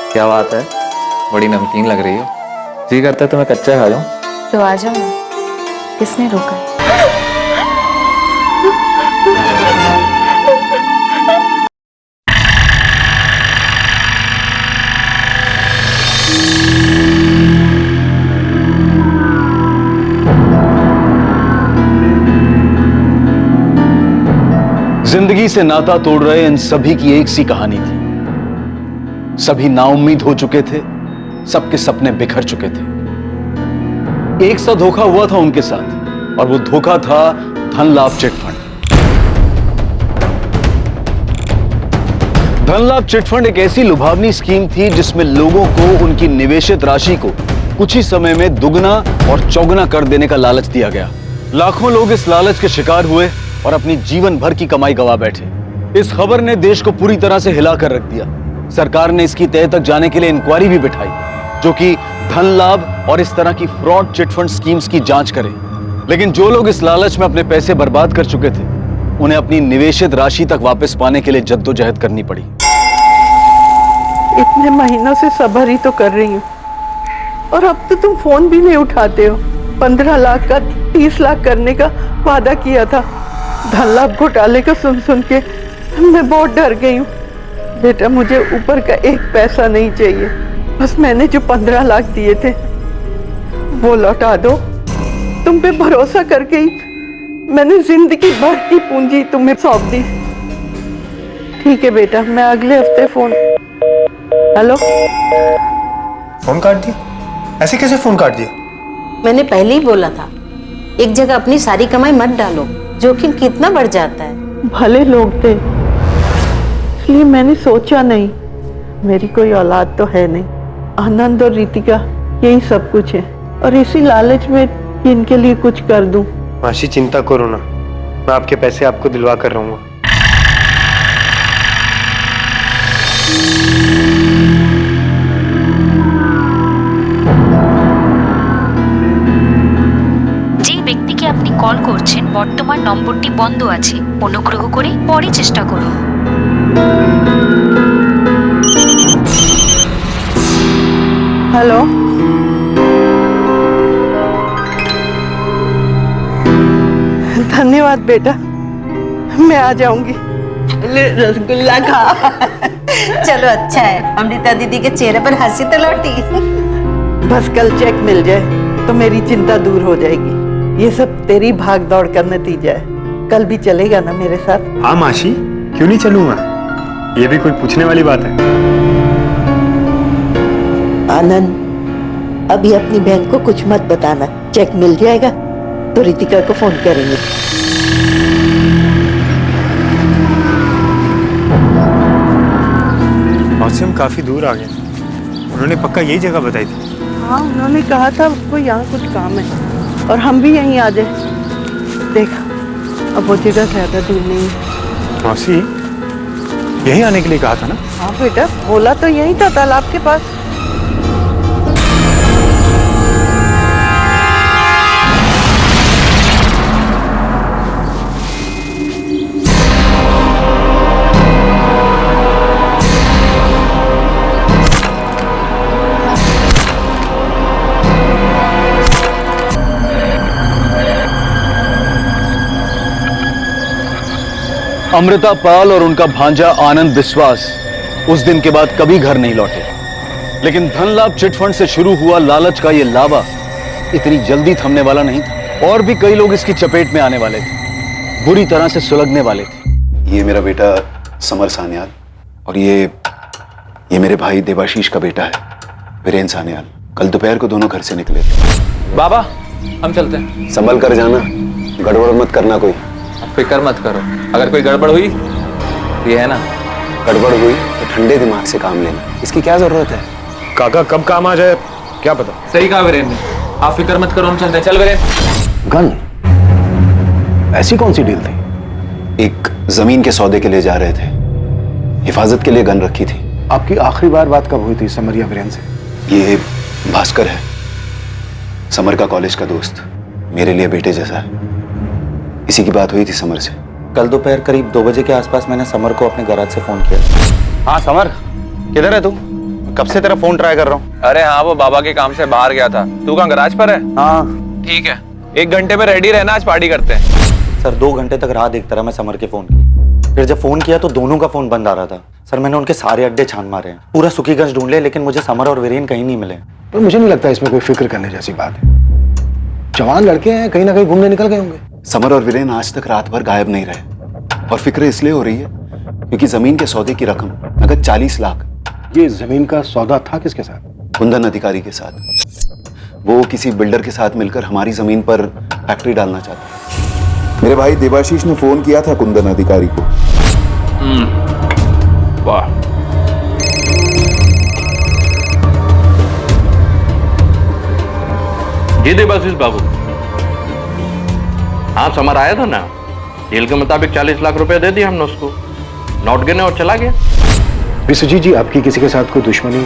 क्या बात है, बड़ी नमकीन लग रही हो। जी करता है तो मैं कच्चा खा जाऊं। तो आ जाओ ना, किसने रोका? जिंदगी से नाता तोड़ रहे इन सभी की एक सी कहानी थी। सभी नाउम्मीद हो चुके थे, सबके सपने बिखर चुके थे। एक सा धोखा हुआ था उनके साथ, और वो धोखा था धन लाभ चिटफंड। धन लाभ चिटफंड एक ऐसी लुभावनी स्कीम थी जिसमें लोगों को उनकी निवेशित राशि को कुछ ही समय में दुगना और चौगुना कर देने का लालच दिया गया। लाखों लोग इस लालच के शिकार हुए और अपनी जीवन भर की कमाई गंवा बैठे। इस खबर ने देश को पूरी तरह से हिला कर रख दिया। सरकार ने इसकी तह तक जाने के लिए इंक्वायरी भी बिठाई, जो कि धन लाभ और इस तरह की फ्रॉड चिटफंड स्कीम्स की जांच करे। लेकिन जो लोग इस लालच में अपने पैसे बर्बाद कर चुके थे, उन्हें अपनी निवेशित राशि तक वापस पाने के लिए जद्दोजहद करनी पड़ी। इतने महीनों से सब्र ही तो कर रही हूँ, और अब तो तुम फोन भी नहीं उठाते हो। 15 लाख का 30 लाख करने का वादा किया था। धन लाभ घोटाले को सुन सुन के मैं बहुत डर गई हूँ। बेटा, मुझे ऊपर का एक पैसा नहीं चाहिए, बस मैंने जो 15 लाख दिए थे वो लौटा दो। तुम पे भरोसा करके ही मैंने जिंदगी भर की पूंजी तुम्हें सौंप दी। ठीक है बेटा, मैं अगले हफ्ते फोन। हेलो, फोन काट दिया? ऐसे कैसे फोन काट दिया? मैंने पहले ही बोला था, एक जगह अपनी सारी कमाई मत डालो, जोखिम कितना बढ़ जाता है। भले लोग थे, इसलिए मैंने सोचा नहीं। मेरी कोई औलाद तो है नहीं। आनंद और रितिका यही सब कुछ है, और इसी लालच में कि इनके लिए कुछ कर दूं। मासी, चिंता करो ना, मैं आपके पैसे आपको दिलवा कर रहूंगा। ব্যক্তিকে আপনি কল করছেন বর্তমান নম্বরটি বন্ধ আছে, অনুগ্রহ করে পরে চেষ্টা করুন। हेलो, धन्यवाद बेटा, मैं आ जाऊंगी। रसगुल्ला खा। चलो अच्छा है, अमृता दीदी के चेहरे पर हंसी तो लौटी। बस कल चेक मिल जाए तो मेरी चिंता दूर हो जाएगी। ये सब तेरी भाग दौड़ का नतीजा है। कल भी चलेगा ना मेरे साथ? हाँ मासी, क्यों नहीं चलूंगा? ये भी कोई पूछने वाली बात है? आनंद, अभी अपनी बहन को कुछ मत बताना। चेक मिल जाएगा तो रितिका को फोन करेंगे। मौसी, हम काफी दूर आ गए। उन्होंने पक्का यही जगह बताई थी। हाँ, उन्होंने कहा था उसको यहाँ कुछ काम है और हम भी यहीं आ जाए। देखा, अब वो जगह ज्यादा दूर नहीं है। मौसी, यहीं आने के लिए कहा था ना? हाँ बेटा, बोला तो यहीं था, तालाब के पास। अमृता पाल और उनका भांजा आनंद विश्वास उस दिन के बाद कभी घर नहीं लौटे। लेकिन धन लाभ चिटफंड से शुरू हुआ लालच का ये लावा इतनी जल्दी थमने वाला नहीं था। और भी कई लोग इसकी चपेट में आने वाले थे, बुरी तरह से सुलगने वाले थे। ये मेरा बेटा समर सान्याल, और ये मेरे भाई देवाशीष का बेटा है वीरेंद्र सान्याल। कल दोपहर को दोनों घर से निकले थे। बाबा, हम चलते हैं। संभल कर जाना, गड़बड़ मत करना कोई। फिक्र मत करो, अगर कोई गड़बड़ हुई तो ये है ना, गड़बड़ हुई तो ठंडे दिमाग से काम लेना, इसकी क्या जरूरत है? काका कब काम आ जाए क्या पता। सही कहा वीरेंद्र ने, आप फिक्र मत करो, हम चलते हैं। चल वीरेंद्र। गन? ऐसी कौन सी डील थी? एक जमीन के सौदे के लिए जा रहे थे, हिफाजत के लिए गन रखी थी। आपकी आखिरी बार बात कब हुई थी समर या वीरेंद्र से? ये भास्कर है, समर का कॉलेज का दोस्त, मेरे लिए बेटे जैसा है। इसी की बात हुई थी समर से। कल दोपहर करीब 2 बजे के आसपास मैंने समर को अपने गैराज से फोन किया। हाँ समर, किधर है तू? कब से तेरा फोन ट्राई कर रहा हूँ। अरे हाँ, वो बाबा के काम से बाहर गया था। तू कहाँ गराज पर है? हाँ ठीक है, 1 घंटे में रेडी रहना, आज पार्टी करते हैं। सर, 2 घंटे तक राह देखता रहा मैं समर के फोन की। फिर जब फोन किया तो दोनों का फोन बंद आ रहा था। सर मैंने उनके सारे अड्डे छान मारे हैं, पूरा सुखीगंज ढूंढ लिया, लेकिन मुझे समर और वीरेन कहीं नहीं मिले। पर मुझे नहीं लगता इसमें कोई फिक्र करने जैसी बात है। जवान लड़के हैं, कहीं ना कहीं घूमने निकल गए होंगे। समर और वीरेन आज तक रात भर गायब नहीं रहे, और फिक्र इसलिए हो रही है क्योंकि जमीन के सौदे की रकम नगद 40 लाख। ये जमीन का सौदा था किसके साथ? कुंदन अधिकारी के साथ। वो किसी बिल्डर के साथ मिलकर हमारी जमीन पर फैक्ट्री डालना चाहता है। मेरे भाई देवाशीष ने फोन किया था कुंदन अधिकारी को। वाह, जी देवाशीष बाबू, हाँ समर आया था ना, डील के मुताबिक 40 लाख रुपए दे दिए हमने उसको, नोट गिने और चला गया। विश्वजीत जी, आपकी किसी के साथ कोई दुश्मनी,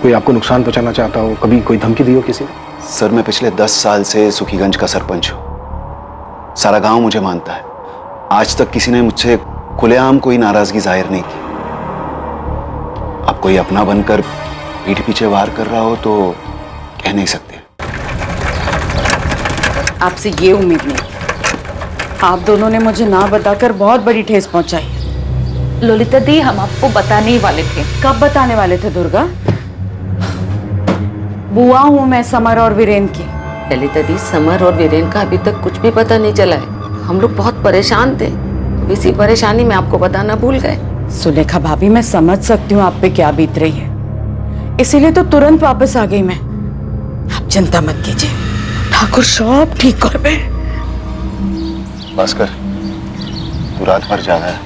कोई आपको नुकसान पहुंचाना चाहता हो, कभी कोई धमकी दी हो किसी ने? सर, मैं पिछले 10 साल से सुखीगंज का सरपंच हूँ। सारा गांव मुझे मानता है। आज तक किसी ने मुझसे खुलेआम कोई नाराजगी जाहिर नहीं की। अब कोई अपना बनकर पीठ पीछे वार कर रहा हो तो कह नहीं सकते। आपसे ये उम्मीद नहीं। आप दोनों ने मुझे ना बताकर बहुत बड़ी ठेस पहुंचाई है। ललिता दी, हम आपको बताने ही वाले थे। कब बताने वाले थे दुर्गा? बुआ हूं मैं समर और वीरेन की। ललिता दी, समर और वीरेन का अभी तक कुछ भी पता नहीं चला है। हम लोग बहुत परेशान थे, तो इसी परेशानी में आपको बताना भूल गए। सुलेखा भाभी, मैं समझ सकती हूँ आप पे क्या बीत रही है, इसीलिए तो तुरंत वापस आ गई मैं। आप चिंता मत कीजिए, ठाकुर सब ठीक कर पे। भास्कर, तू रात भर जागा है,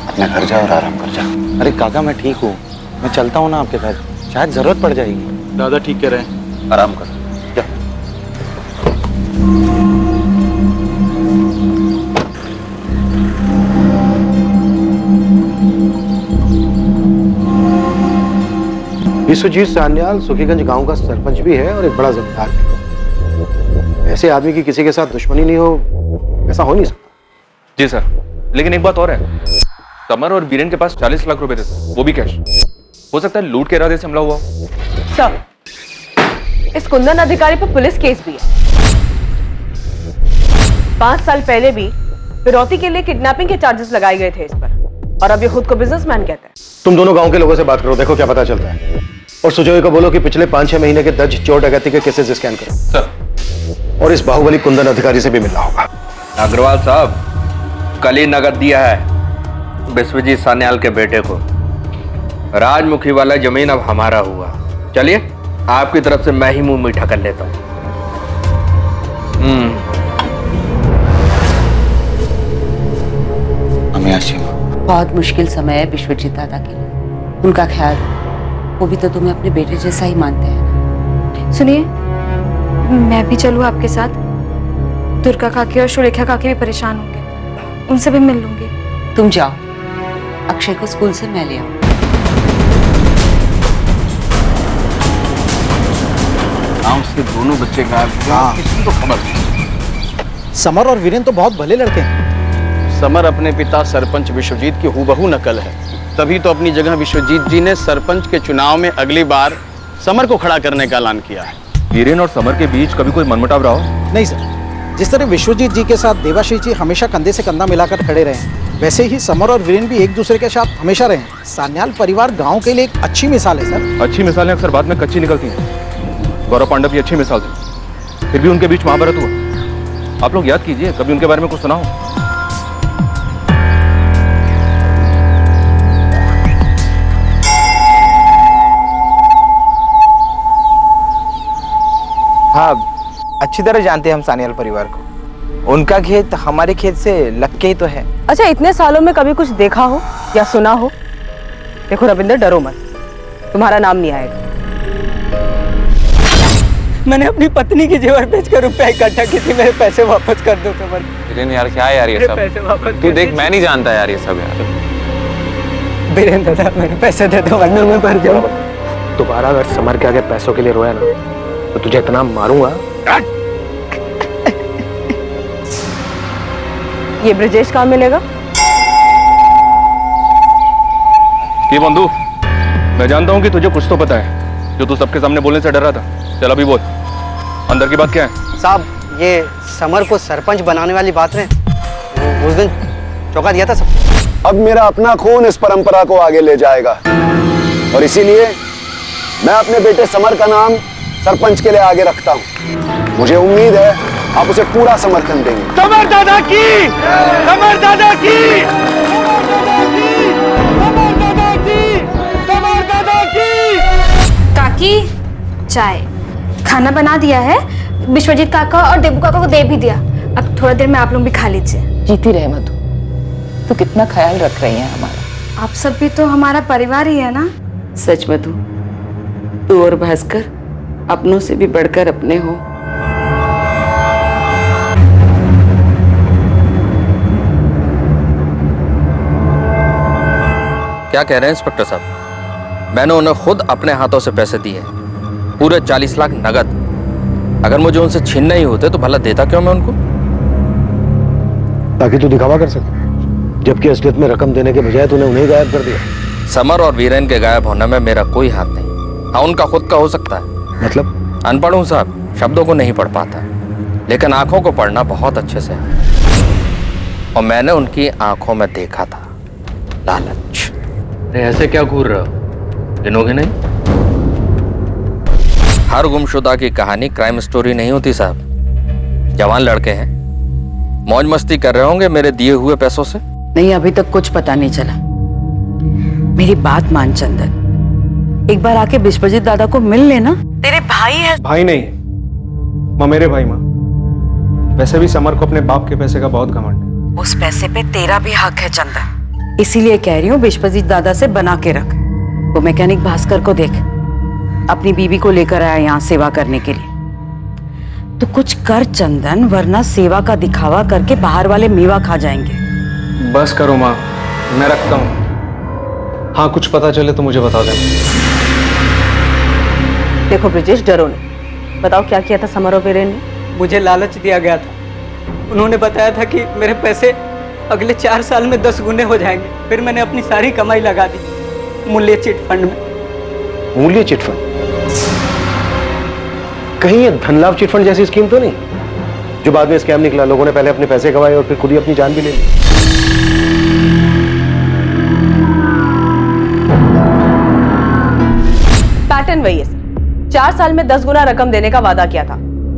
अपने घर जा और आराम कर जा। अरे काका, मैं ठीक हूँ, मैं चलता हूँ ना आपके घर, शायद जरूरत पड़ जाएगी। दादा ठीक कह रहे हैं, आराम कर जा। विश्वजीत सान्याल सुखीगंज गांव का सरपंच भी है और एक बड़ा जमींदार भी। ऐसे आदमी की किसी के साथ दुश्मनी नहीं हो, ऐसा हो नहीं सकता। जी सर, लेकिन एक बात और है, समर और वीरेन के पास 40 लाख रुपए थे, वो भी कैश। हो सकता है लूट के इरादे से हमला हुआ। सर, इस कुंदन अधिकारी पर पुलिस केस भी है। 5 साल पहले भी फिरौती के लिए किडनैपिंग के चार्जेस लगाए गए थे इस पर, और अब ये खुद को बिजनेसमैन कहता है। तुम दोनों गांव के लोगों से बात करो, देखो क्या पता चलता है। और सुजोय को बोलो कि पिछले 5-6 महीने के दर्ज चोर डकैती के केसेस स्कैन करो सर। और इस बाहुबली कुंदन अधिकारी से भी मिलना होगा। अग्रवाल साहब, कल ही नगद दिया है विश्वजीत सान्याल के बेटे को। राजमुखी वाला जमीन अब हमारा हुआ। चलिए, आपकी तरफ से मैं ही मुंह मीठा कर लेता हूँ। बहुत मुश्किल समय है विश्वजीत दादा के लिए, उनका ख्याल, वो भी तो तुम्हें अपने बेटे जैसा ही मानते हैं। सुनिए, मैं भी चलूँ आपके साथ? दुर्गा काकी और सुलेखा काकी भी परेशान होंगे, उनसे भी मिल लूंगी। तुम जाओ, अक्षय को स्कूल से मैं ले आऊं। गांव से दोनों बच्चे गायब हुए, किसी को खबर नहीं। समर और वीरेन तो बहुत भले लड़के हैं। समर अपने पिता सरपंच विश्वजीत की हूबहू नकल है, तभी तो अपनी जगह विश्वजीत जी ने सरपंच के चुनाव में अगली बार समर को खड़ा करने का ऐलान किया है। वीरेन और समर के बीच कभी कोई मनमुटाव रहा हो? नहीं सर, जिस तरह विश्वजीत जी के साथ देवाशीष जी हमेशा कंधे से कंधा मिलाकर खड़े रहे, वैसे ही समर और वीरेन भी एक दूसरे के साथ हमेशा रहे। सान्याल परिवार गांव के लिए एक अच्छी मिसाल है सर। अच्छी मिसालें अक्सर बाद में कच्ची निकलती हैं। गौरव पांडव की अच्छी मिसाल थी, फिर भी उनके बीच महाभारत हुआ। आप लोग याद कीजिए, कभी उनके बारे में कुछ सुना हो? हाँ, अच्छी तरह जानते हैं हम सान्याल परिवार को। उनका खेत हमारे खेत से लग के ही तो है। अच्छा, इतने सालों में कभी कुछ देखा हो या सुना हो? देखो रविंदर, डरो मत, तुम्हारा नाम नहीं आएगा। मैंने अपनी पत्नी की जेवर बेचकर रुपया इकट्ठा की थी, मेरे पैसे वापस कर दो कमल। वीरेन यार, क्या है यार ये सब? तू देख, मैं नहीं जानता यार ये सब यार। वीरेन दादा, मेरे पैसे दे दो वरना मैं मर जाऊं। दोबारा अगर समर के आगे पैसों के लिए रोया ना, तो तुझे इतना मारूंगा। ये ब्रजेश कहाँ मिलेगा? ये बंधु, मैं जानता हूँ कि तुझे कुछ तो पता है जो तू सबके सामने बोलने से डर रहा था। चल अभी बोल, अंदर की बात क्या है? साहब ये समर को सरपंच बनाने वाली बात में उस दिन चौंका दिया था सब। अब मेरा अपना खून इस परंपरा को आगे ले जाएगा और इसीलिए मैं अपने बेटे समर का नाम सरपंच के लिए आगे रखता हूँ। मुझे उम्मीद है आप उसे पूरा समर्थन देंगे। समर दादा की, समर दादा की, समर दादा की। काकी चाय खाना बना दिया है, विश्वजीत काका और देबू काका को दे भी दिया। अब थोड़ा देर में आप लोग भी खा लीजिए। जीती रहे मधु, तो कितना ख्याल रख रही है हमारा। आप सब भी तो हमारा परिवार ही है ना। सच मधु, तू और भास्कर अपनों से भी बढ़कर अपने हो। क्या कह रहे हैं इंस्पेक्टर साहब? मैंने उन्हें खुद अपने हाथों से पैसे दिए, पूरे 40 लाख नगद। अगर मुझे उनसे छीनने ही होते तो भला देता क्यों मैं उनको? ताकि तू दिखावा कर सके, जबकि असलियत में रकम देने के बजाय तूने उन्हें गायब कर दिया। समर और वीरेन के गायब होने में मेरा कोई हाथ नहीं। हाँ, उनका खुद का हो सकता है। मतलब? अनपढ़ हूँ साहब, शब्दों को नहीं पढ़ पाता, लेकिन आंखों को पढ़ना बहुत अच्छे से है। और मैंने उनकी आंखों में देखा था लालच। अरे ऐसे क्या घूर रहे हो? गिनोगे नहीं? हर गुमशुदा की कहानी क्राइम स्टोरी नहीं होती साहब। जवान लड़के हैं, मौज मस्ती कर रहे होंगे मेरे दिए हुए पैसों से। नहीं, अभी तक कुछ पता नहीं चला। मेरी बात मान चंदन, एक बार आके विश्वजीत दादा को मिल लेना। तेरे भाई है। भाई नहीं माँ, मेरे भाई माँ। वैसे भी समर को अपने बाप के पैसे का बहुत घमंड है। उस पैसे पे तेरा भी हक है चंदन, इसीलिए कह रही हूँ विश्वजीत दादा से बना के रख। वो मैकेनिक भास्कर को देख, अपनी बीवी को लेकर आया यहाँ सेवा करने के लिए। तो कुछ कर चंदन, वरना सेवा का दिखावा करके बाहर वाले मेवा खा जाएंगे। बस करो माँ, मैं रखता हूँ। हाँ, कुछ पता चले तो मुझे बता देना। देखो ब्रिजेश, डरो नहीं। बताओ क्या किया था समर और वीरेन ने? मुझे लालच दिया गया था। उन्होंने बताया था कि मेरे पैसे अगले 4 साल में 10 गुने हो जाएंगे। फिर मैंने अपनी सारी कमाई लगा दी मूल्य चिट फंड में। मूल्य चिट फंड? कहीं ये धनलाभ चिट फंड जैसी स्कीम तो नहीं जो बाद में स्कैम निकला? लोगों ने पहले अपने पैसे गंवाए और फिर खुद ही अपनी जान भी ले ली। पैटर्न वही है सर। 4 साल में 10 गुना रकम देने का वादा किया था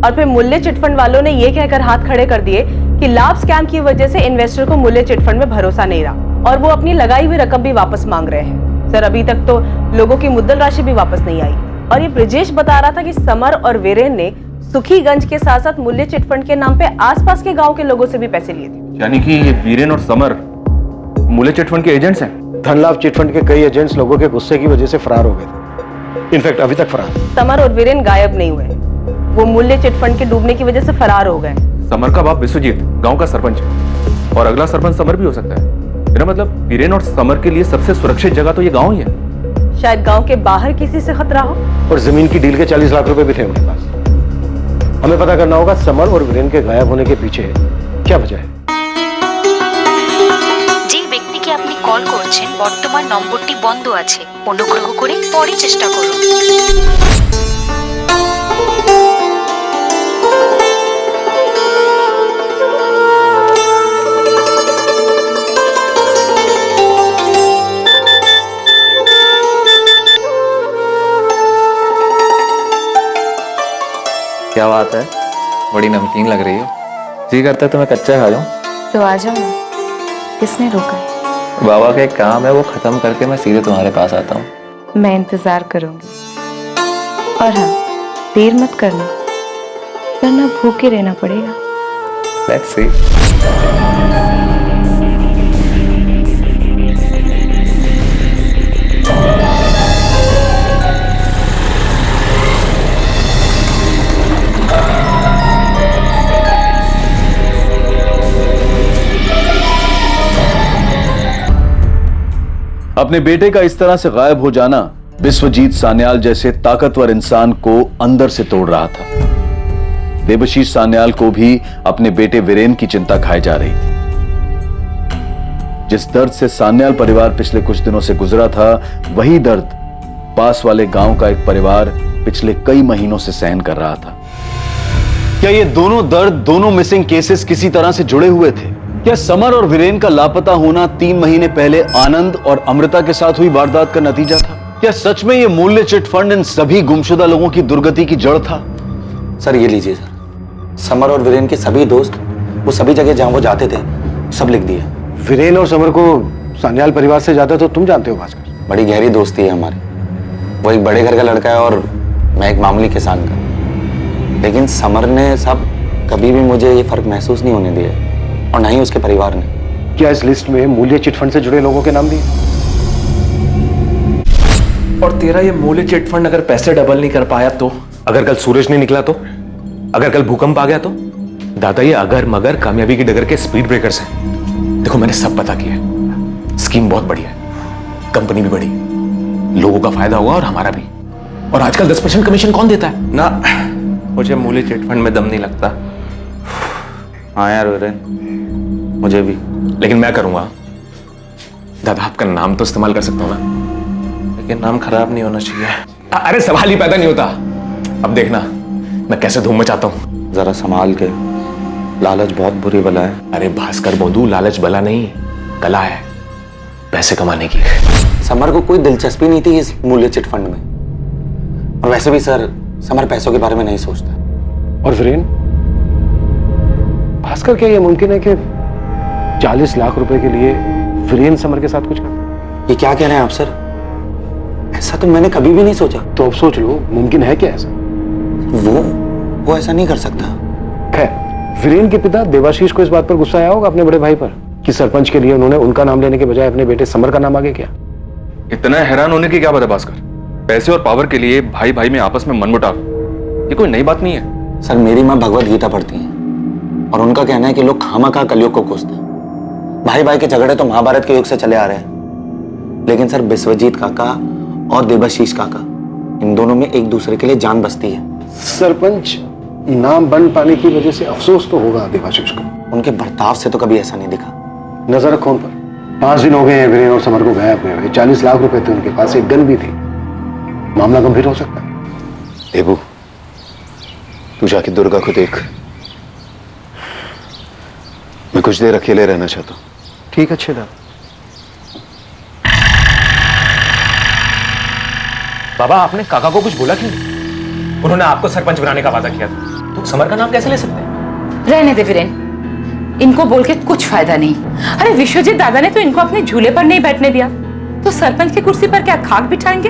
और फिर मूल्य चिटफंड वालों ने ये कहकर हाथ खड़े कर दिए कि लाभ स्कैम की वजह से इन्वेस्टर को मूल्य चिटफंड में भरोसा नहीं रहा और वो अपनी लगाई हुई रकम भी वापस मांग रहे हैं। सर, अभी तक तो लोगों की मुद्दल राशि भी वापस नहीं आई। और ये ब्रिजेश बता रहा था कि समर और वीरेन ने सुखीगंज के साथ साथ मूल्य चिटफंड के नाम पे आसपास के गांव के लोगों से भी पैसे लिए थे। यानी कि ये वीरेन और समर मूल्य चिटफंड के एजेंट्स हैं। धनलाभ चिटफंड के कई एजेंट्स लोगों के गुस्से की वजह से फरार हो गए। इनफैक्ट अभी तक फरार। समर और वीरेन गायब नहीं हुए, वो मूल्य चिटफंड के डूबने की वजह से फरार हो गए। समर का बाप विश्वजीत गांव का सरपंच है और अगला सरपंच समर भी हो सकता है। मेरा मतलब वीरेन और समर के लिए सबसे सुरक्षित जगह तो ये गांव ही है। शायद गांव के बाहर किसी से खतरा हो। और जमीन की डील के 40 लाख रुपए भी थे उनके पास। हमें पता करना होगा समर और वीरेन के गायब होने के पीछे क्या वजह है। যে ব্যক্তিকে আপনি কল করছেন বর্তমান নম্বরটি বন্ধ আছে, অনুগ্রহ করে পরে চেষ্টা করুন। क्या बात है, बड़ी नमकीन लग रही हो। जी करता है तो मैं कच्चा खा जाऊं। तो आ जाओ ना, किसने रोका? बाबा का एक काम है, वो खत्म करके मैं सीधे तुम्हारे पास आता हूँ। मैं इंतजार करूंगी। और हाँ, देर मत करना वरना भूखे रहना पड़ेगा। Let's see. अपने बेटे का इस तरह से गायब हो जाना विश्वजीत सान्याल जैसे ताकतवर इंसान को अंदर से तोड़ रहा था। देवशीष सान्याल को भी अपने बेटे वीरेन की चिंता खाई जा रही थी। जिस दर्द से सान्याल परिवार पिछले कुछ दिनों से गुजरा था, वही दर्द पास वाले गांव का एक परिवार पिछले कई महीनों से सहन कर रहा था। क्या ये दोनों दर्द, दोनों मिसिंग केसेस किसी तरह से जुड़े हुए थे? क्या समर और वीरेन का लापता होना 3 महीने पहले आनंद और अमृता के साथ हुई वारदात का नतीजा था? क्या सच में ये मूल्य चिट फंड इन सभी गुमशुदा लोगों की दुर्गति की जड़ था? सर ये लीजिए सर, समर और वीरेन के सभी दोस्त वो सभी जगह जहां वो जाते थे सब लिख दिए। वीरेन और समर को सान्याल परिवार से ज्यादा तो तुम जानते हो भास्कर। बड़ी गहरी दोस्ती है हमारी। वो एक बड़े घर का लड़का है और मैं एक मामूली किसान का। लेकिन समर ने सब कभी भी मुझे ये फर्क महसूस नहीं होने दिया और ना ही उसके परिवार ने। क्या इस लिस्ट में मूल्य चिटफंड से जुड़े लोगों के नाम दिए? और तेरा ये मूल्य चिटफंड अगर पैसे डबल नहीं कर पाया तो? अगर कल सूरज नहीं निकला तो? अगर कल भूकंप आ गया तो? दादा ये अगर मगर कामयाबी की डगर के स्पीड ब्रेकर्स हैं। देखो मैंने सब पता किया है। स्कीम बहुत बढ़िया है, कंपनी भी बड़ी, लोगों का फायदा हुआ और हमारा भी। और आजकल 10% कमीशन कौन देता है? ना मुझे मूल्य चिटफंड में दम नहीं लगता। हाँ यार वीरेन, मुझे भी। लेकिन मैं करूंगा। दादा आपका नाम तो इस्तेमाल कर सकता हूं ना, लेकिन नाम खराब नहीं होना चाहिए। अरे सवाल ही पैदा नहीं होता। अब देखना मैं कैसे धूम मचाता हूं। जरा संभाल के, लालच बहुत बुरी बला है। अरे भास्कर बोंदू, लालच बला नहीं, कला है पैसे कमाने की। समर को कोई दिलचस्पी नहीं थी इस मूल्य चिट फंड में। और वैसे भी सर, समर पैसों के बारे में नहीं सोचता। और वीरेन, भास्कर क्या ये मुमकिन है कि 40 लाख रुपए के लिए वीरेन समर के साथ कुछ कर? ये क्या कह रहे हैं आप सर? ऐसा तो मैंने कभी भी नहीं सोचा। तो अब सोच लो, मुमकिन है क्या ऐसा? वो ऐसा नहीं कर सकता। खैर, वीरेन के पिता देवाशीष को इस बात पर गुस्सा आया होगा अपने बड़े भाई पर कि सरपंच के लिए उन्होंने उनका नाम लेने के बजाय अपने बेटे समर का नाम आगे किया। इतना हैरान होने की क्या बात है भास्कर? पैसे और पावर के लिए भाई भाई में आपस में मनमुटाव, ये कोई नई बात नहीं है। सर मेरी माँ भगवत गीता पढ़ती हैं और उनका कहना है कि लोग खामखा कलयुग को कोसते हैं। भाई भाई के झगड़े तो महाभारत के युग से चले आ रहे हैं। लेकिन सर विश्वजीत काका और देवाशीष काका, इन दोनों में एक दूसरे के लिए जान बसती है। सरपंच नाम बन पाने की वजह से अफसोस तो होगा देवाशीष को। उनके बर्ताव से तो कभी ऐसा नहीं दिखा। नजर रखो उन पर। 5 दिन हो गए हैं वीरेन और समर को गायब हुए हुए। 40 लाख रुपए थे उनके पास, एक गन भी थी। मामला गंभीर हो सकता है। देबू, तू जाके दुर्गा को देख। मैं कुछ देर अकेले रहना चाहता हूं। ठीक है छेदा। बाबा आपने काका को कुछ बोला क्यों? उन्होंने आपको सरपंच बनाने का वादा किया था, तो समर का नाम कैसे ले सकते हैं? रहने दे वीरेन, इनको बोल के कुछ फायदा नहीं। अरे विश्वजीत दादा ने तो इनको अपने झूले पर नहीं बैठने दिया, तो सरपंच की कुर्सी पर क्या खाक बिठाएंगे?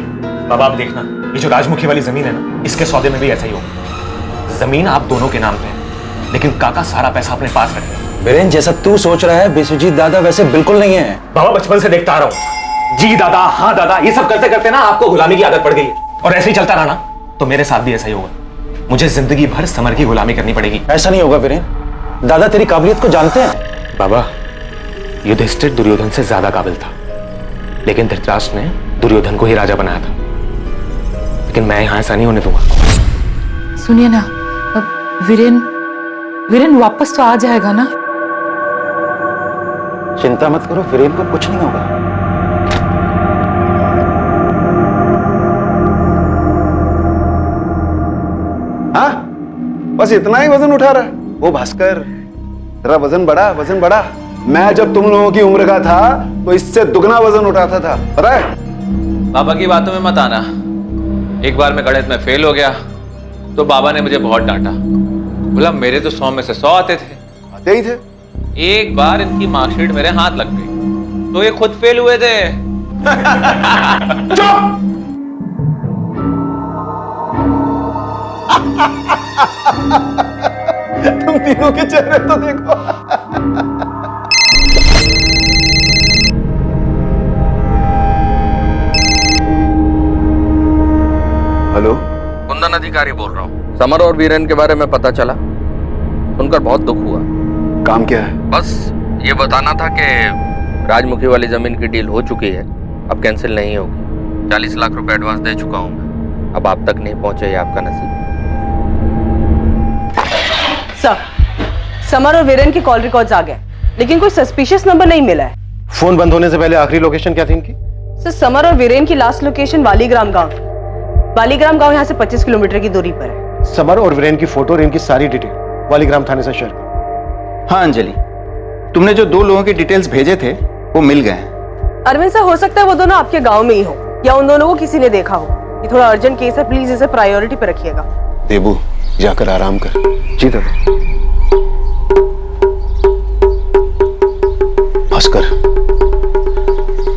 बाबा आप देखना, ये जो राजमुखी वाली जमीन है ना, इसके सौदे में भी ऐसा ही होगा। जमीन आप दोनों के नाम पे है, लेकिन काका सारा पैसा अपने पास रखे। वीरेन जैसा तू सोच रहा है, विश्वजीत दादा वैसे बिल्कुल नहीं है। बाबा बचपन से देखता आ रहा हूँ, जी दादा हाँ दादा, ये सब करते करते ना आपको गुलामी की आदत पड़ गई है। और ऐसे ही चलता रहा ना तो मेरे साथ भी ऐसा ही होगा। मुझे जिंदगी भर समर की गुलामी करनी पड़ेगी। ऐसा नहीं होगा वीरेन, दादा तेरी काबिलियत को जानते हैं। बाबा युधिष्ठिर दुर्योधन से ज्यादा काबिल था, लेकिन धृतराष्ट्र ने दुर्योधन को ही राजा बनाया था। लेकिन मैं यहां ऐसा नहीं होने दूंगा। सुनिए ना, वीरेन वापस तो आ जाएगा ना? चिंता मत करो, वीरेन को कुछ नहीं होगा। हाँ, बस इतना ही वजन उठा रहा है? ओ भास्कर, तेरा वजन बढ़ा, वजन बढ़ा। मैं जब तुम लोगों की उम्र का था तो इससे दुगना वजन उठाता था, पता है? बाबा की बातों में मत आना। एक बार मैं गणित में फेल हो गया तो बाबा ने मुझे बहुत डांटा। बोला मेरे तो 100 में से 100 आते ही थे। एक बार इनकी मार्कशीट मेरे हाथ लग गई तो ये खुद फेल हुए थे। चुप! तुम तीनों के चेहरे तो देखो। हेलो, कुंदन अधिकारी बोल रहा हूँ। समर और वीरेन के बारे में पता चला, सुनकर बहुत दुख हुआ। काम क्या है? बस ये बताना था कि राजमुखी वाली जमीन की डील हो चुकी है, अब कैंसिल नहीं होगी। 40 लाख रुपए एडवांस दे चुका हूँ मैं। अब आप तक नहीं पहुंचे, ये आपका नसीब। सर, समर और वीरेन के कॉल रिकॉर्ड्स आ गए, लेकिन कोई सस्पिशियस नंबर नहीं मिला है। फोन बंद होने से पहले आखिरी लोकेशन क्या थी इनकी? सर समर और वीरेन की लास्ट लोकेशन वालीग्राम गांव। वालीग्राम गांव यहाँ से 25 किलोमीटर की दूरी पर है। समर और वीरेन की फोटो और इनकी सारी डिटेल वालीग्राम थाने से शेयर करो। हाँ अंजलि, तुमने जो 2 लोगों के डिटेल्स भेजे थे वो मिल गए हैं। अरविंद सर, हो सकता है वो दोनों आपके गांव में ही हो या उन दोनों को किसी ने देखा हो। ये थोड़ा अर्जेंट केस है, प्लीज इसे प्रायोरिटी पे रखिएगा। देबू, जाकर आराम कर। जी दादा। भास्कर,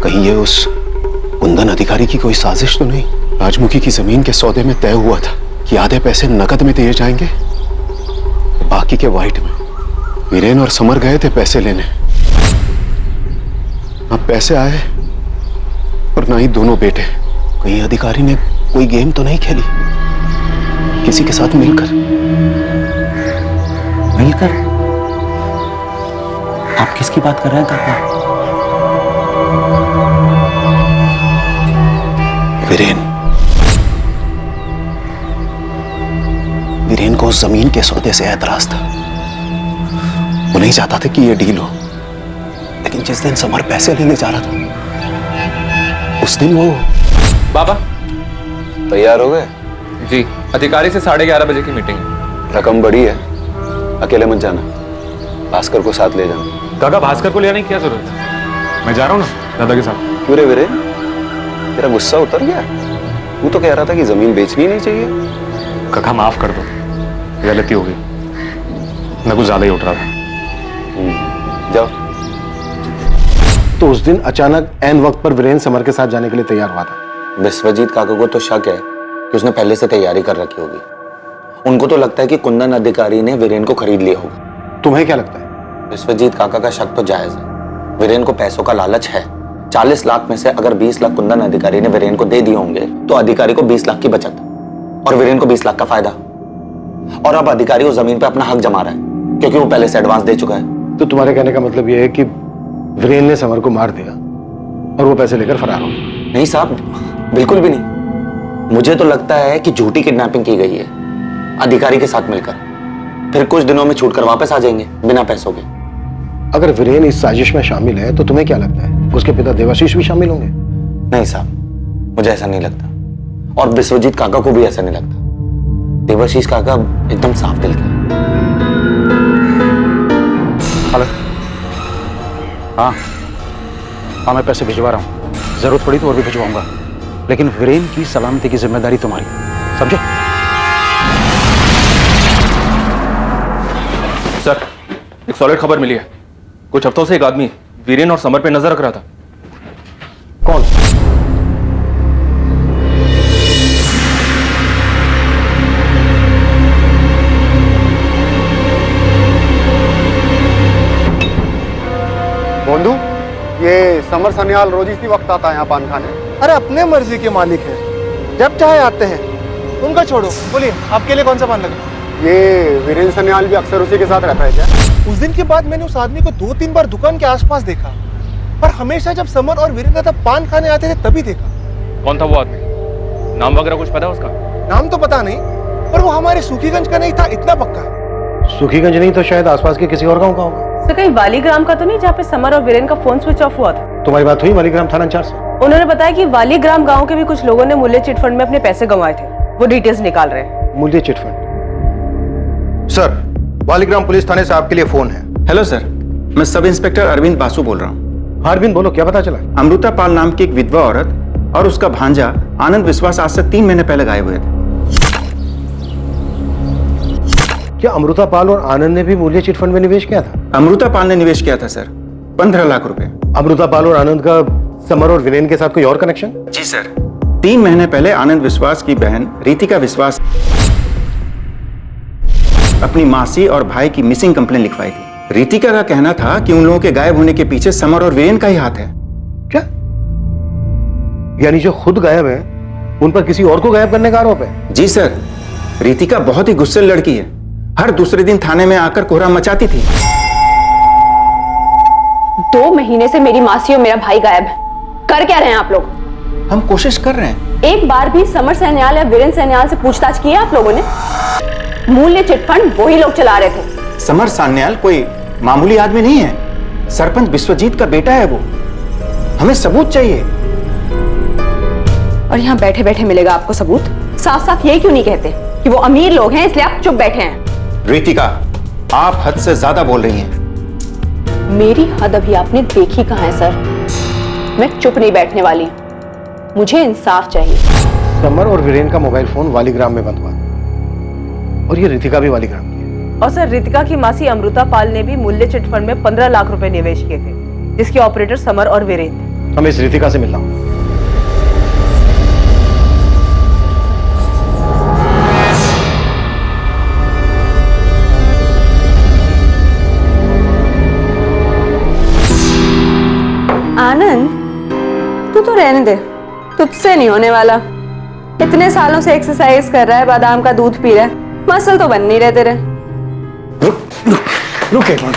कहीं ये उस कुंदन अधिकारी की कोई साजिश तो नहीं? राजमुखी की जमीन के सौदे में तय हुआ था कि आधे पैसे नकद में दिए जाएंगे, बाकी के वाइट में। वीरेन और समर गए थे पैसे लेने, अब पैसे आए और ना ही दोनों बेटे। कहीं अधिकारी ने कोई गेम तो नहीं खेली किसी के साथ मिलकर? मिलकर? आप किसकी बात कर रहे हैं काका? वीरेन को उस जमीन के सौदे से ऐतराज था। वो नहीं चाहता था कि ये डील हो, लेकिन जिस दिन समर पैसे लेने जा रहा था उस दिन वो। बाबा तैयार हो गए? जी, अधिकारी से 11:30 बजे की मीटिंग है। रकम बड़ी है, अकेले मत जाना, भास्कर को साथ ले जाना। काका, भास्कर को ले आने की क्या जरूरत है? मैं जा रहा हूँ ना दादा के साथ। क्यों रे वीरेन, तेरा गुस्सा उतर गया? तू तो कह रहा था कि जमीन बेचनी नहीं चाहिए। काका माफ कर दो, गलती हो गई, मैं कुछ ज्यादा ही उठ रहा था। जाओ। तो उस दिन अचानक ऐन वक्त पर वीरेन समर के साथ जाने के लिए तैयार हुआ था। विश्वजीत काका को तो शक है कि उसने पहले से तैयारी कर रखी होगी। उनको तो लगता है कि कुंदन अधिकारी ने वीरेन को खरीद लिया होगा। तुम्हें क्या लगता है? विश्वजीत काका का शक तो जायज है। वीरेन को पैसों का लालच है। 40 लाख में से अगर 20 लाख कुंदन अधिकारी ने वीरेन को दे दिए होंगे तो अधिकारी को 20 लाख की बचत और वीरेन को 20 लाख का फायदा। और अब अधिकारी उस जमीन पे अपना हक जमा रहा है क्योंकि वो पहले से एडवांस दे चुका है। तो तुम्हारे कहने का मतलब यह है कि वीरेन ने समर को मार दिया और वो पैसे लेकर फरार हो गया? नहीं साहब, बिल्कुल भी नहीं। मुझे तो लगता है कि झूठी किडनैपिंग की गई है अधिकारी के साथ मिलकर। फिर कुछ दिनों में छूट कर वापस आ जाएंगे बिना पैसों के। अगर वीरेन इस साजिश में शामिल है तो तुम्हें क्या लगता है उसके पिता देवाशीष भी शामिल होंगे? नहीं साहब, मुझे ऐसा नहीं लगता और विश्वजीत काका को भी ऐसा नहीं लगता। देवाशीष काका एकदम साफ दिल के। हेलो। हाँ, मैं पैसे भिजवा रहा हूँ। जरूरत पड़ी तो और भी भिजवाऊंगा, लेकिन वीरेन की सलामती की जिम्मेदारी तुम्हारी, समझे? सर, एक सॉलिड खबर मिली है। कुछ हफ्तों से एक आदमी वीरेन और समर पे नजर रख रहा था। कौन? बोंधू, ये समर सन्याल रोज इसी वक्त आता है यहाँ पान खाने। अरे अपने मर्जी के मालिक है, जब चाहे आते हैं। उनका छोड़ो, बोलिए आपके लिए कौन सा पान लगा? ये वीरेन सन्याल भी अक्सर उसी के साथ रहता है क्या? उस दिन के बाद मैंने उस आदमी को 2-3 बार दुकान के आसपास देखा, पर हमेशा जब समर और वीरेन दादा पान खाने आते थे तभी देखा। कौन था वो आदमी? नाम वगैरह कुछ पता है उसका? नाम तो पता नहीं, पर वो हमारे सुखीगंज का नहीं था, इतना पक्का है। सुखीगंज नहीं तो शायद आसपास के किसी और गांव का होगा। सर, कहीं वालीग्राम का तो नहीं जहाँ पे समर और वीरेन का फोन स्विच ऑफ हुआ था? तुम्हारी बात हुई वालीग्राम थाना इंचार्ज से? उन्होंने बताया कि वालीग्राम गांव के भी कुछ लोगों ने मूल्य चिटफंड में अपने पैसे गंवाए थे। वो डिटेल्स निकाल रहे हैं। मूल्य चिटफंड? सर, वालीग्राम पुलिस थाने से आपके लिए फोन है। हेलो सर, मैं सब इंस्पेक्टर अरविंद बासु बोल रहा हूँ। हाँ अरविंद, बोलो, क्या पता चला? अमृता पाल नाम की एक विधवा औरत और उसका भांजा आनंद विश्वास आज से 3 महीने पहले गायब हुए थे। क्या अमृता पाल और आनंद ने भी मूल्य चिटफंड में निवेश किया था? अमृता पाल ने निवेश किया था सर, 15 लाख रुपए। अमृता पाल और आनंद का समर और वीरेन के साथ कोई और कनेक्शन? जी सर, 3 महीने पहले आनंद विश्वास की बहन रितिका विश्वास अपनी मासी और भाई की मिसिंग कंप्लेन लिखवाई थी। रितिका का कहना था कि उन लोगों के गायब होने के पीछे समर और वीरेन का ही हाथ है। क्या? यानी जो खुद गायब है उन पर किसी और को गायब करने का आरोप है? जी सर, रितिका बहुत ही गुस्सैल लड़की है। हर दूसरे दिन थाने में आकर कोहराम मचाती थी। 2 महीने से मेरी मासी और मेरा भाई गायब है। कर क्या रहे हैं आप लोग? हम कोशिश कर रहे हैं। एक बार भी समर सन्याल या वीरेन सन्याल से पूछताछ की है आप लोगों ने? मूल्य चिटफंड वही लोग चला रहे थे। समर सन्याल कोई मामूली आदमी नहीं है, सरपंच विश्वजीत का बेटा है वो। हमें सबूत चाहिए। और यहाँ बैठे बैठे मिलेगा आपको सबूत? साफ साफ ये क्यों नहीं कहते कि वो अमीर लोग हैं इसलिए आप चुप बैठे हैं? रितिका, आप हद से ज्यादा बोल रही हैं। मेरी हद अभी आपने देखी कहाँ है सर? मैं चुप नहीं बैठने वाली, मुझे इंसाफ चाहिए। समर और वीरेन का मोबाइल फोन वालीग्राम में बंद हुआ और ये रितिका भी वालीग्राम की है। और सर रितिका की मासी अमृता पाल ने भी मूल्य चिटफंड में 15 लाख रुपए निवेश किए थे, जिसके ऑपरेटर समर और वीरेन थे। हमें इस रितिका से मिलना हो। आनंद, तू तो रहने दे, तुझसे नहीं होने वाला। इतने सालों से एक्सरसाइज कर रहा है, बादाम का दूध पी रहा है, मसल तो बन नहीं रहे तेरे। रुक एक मिनट।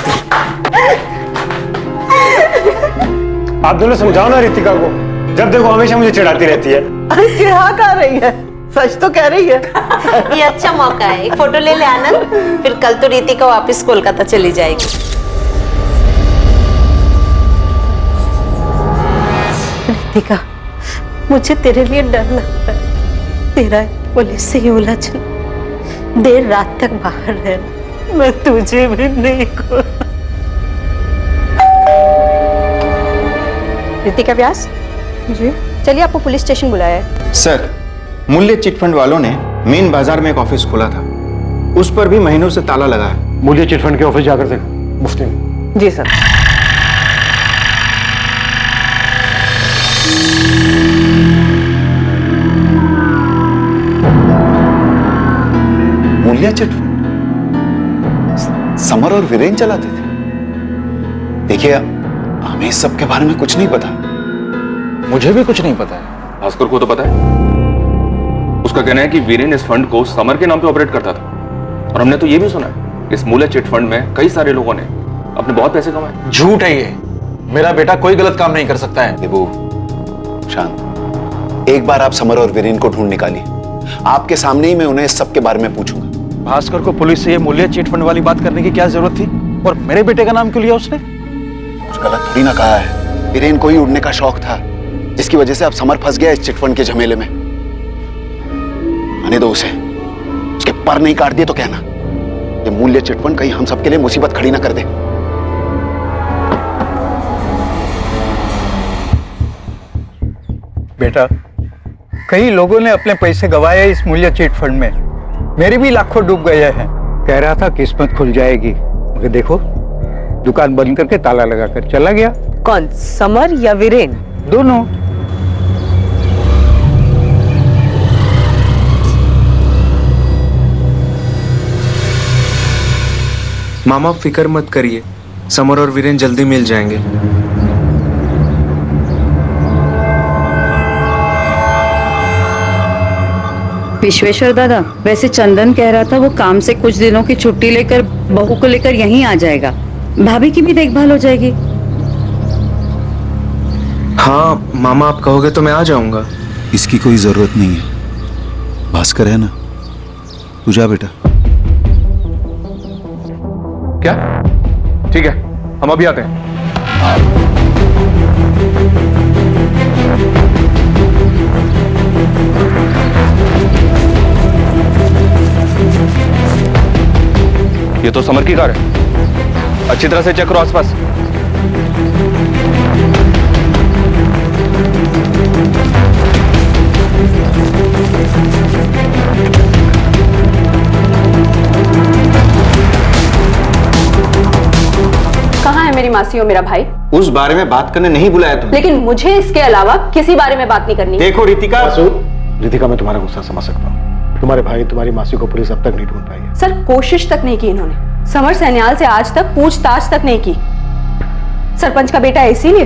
आप दोनों समझाओ ना रितिका को, जब देखो हमेशा मुझे चिढ़ाती रहती है। अरे चिढ़ा कर रही है, सच तो कह रही है। ये अच्छा मौका है, एक फोटो ले ले आनंद, फिर कल तो रितिका वापस कोलकाता चली जाएगी। रितिका, मुझे तेरे लिए डर लगता है। तेरा पुलिस से ही उलझन, देर रात तक बाहर रहना, मैं तुझे भी नहीं को। रितिका व्यास जी, चलिए आपको पुलिस स्टेशन बुलाया है। सर, मूल्य चिटफंड वालों ने मेन बाजार में एक ऑफिस खोला था, उस पर भी महीनों से ताला लगा है। मूल्य चिटफंड के ऑफिस जाकर देखो मुफ्ती में। जी सर। मूल्य चिटफंड समर और वीरेन चलाते थे। देखिए, हमें इस सब के बारे में कुछ नहीं पता। मुझे भी कुछ नहीं पता है। भास्कर को तो पता है। उसका कहना है कि वीरेन इस फंड को समर के नाम पे ऑपरेट करता था, और हमने तो ये भी सुना है इस मूल्य चिट फंड में कई सारे लोगों ने अपने बहुत पैसे कमाए। झूठ है ये, मेरा बेटा कोई गलत काम नहीं कर सकता है। देबू, शांत। एक बार आप समर और वीरेन को ढूंढ निकालिए, आपके सामने ही मैं उन्हें इस सब के बारे में पूछूंगा। भास्कर को पुलिस से ये मूल्य चिट फंड वाली बात करने की क्या जरूरत थी? और मेरे बेटे का नाम क्यों लिया उसने? कुछ गलत थोड़ी ना कहा है। वीरेन को ही उड़ने का शौक था, जिसकी वजह से अब समर फंस गया इस चिटफंड के झमेले में। आने दो उसे, उसके पर नहीं काट दिए तो कहना ये मूल्य चिटफंड कहीं हम सबके लिए मुसीबत खड़ी ना कर दे। बेटा, कई लोगों ने अपने पैसे गंवाए इस मूल्य चिट फंड में, मेरे भी लाखों डूब गए हैं। कह रहा था किस्मत खुल जाएगी, मगर देखो दुकान बंद करके ताला लगाकर चला गया। कौन, समर या वीरेन? दोनों। मामा फिक्र मत करिए, समर और वीरेन जल्दी मिल जाएंगे। विश्वेश्वर दादा, वैसे चंदन कह रहा था वो काम से कुछ दिनों की छुट्टी लेकर बहू को लेकर यहीं आ जाएगा, भाभी की भी देखभाल हो जाएगी। हाँ मामा, आप कहोगे तो मैं आ जाऊंगा। इसकी कोई जरूरत नहीं है, भास्कर है ना, तू जा बेटा। क्या? ठीक है, हम अभी आते हैं। ये तो समर की कार है, अच्छी तरह से चेक करो आसपास। कहाँ है मेरी मासी और मेरा भाई? उस बारे में बात करने नहीं बुलाया तुमने। लेकिन मुझे इसके अलावा किसी बारे में बात नहीं करनी। देखो रितिका, रितिका, मैं तुम्हारा गुस्सा समझ सकता हूँ। तुम्हारे भाई तुम्हारी मासी को पुलिस अब तक नहीं ढूंढ पाई है। सर, कोशिश तक नहीं की इन्होंने। समर सन्याल से आज तक पूछताछ तक नहीं की। सरपंच का बेटा है, इसीलिए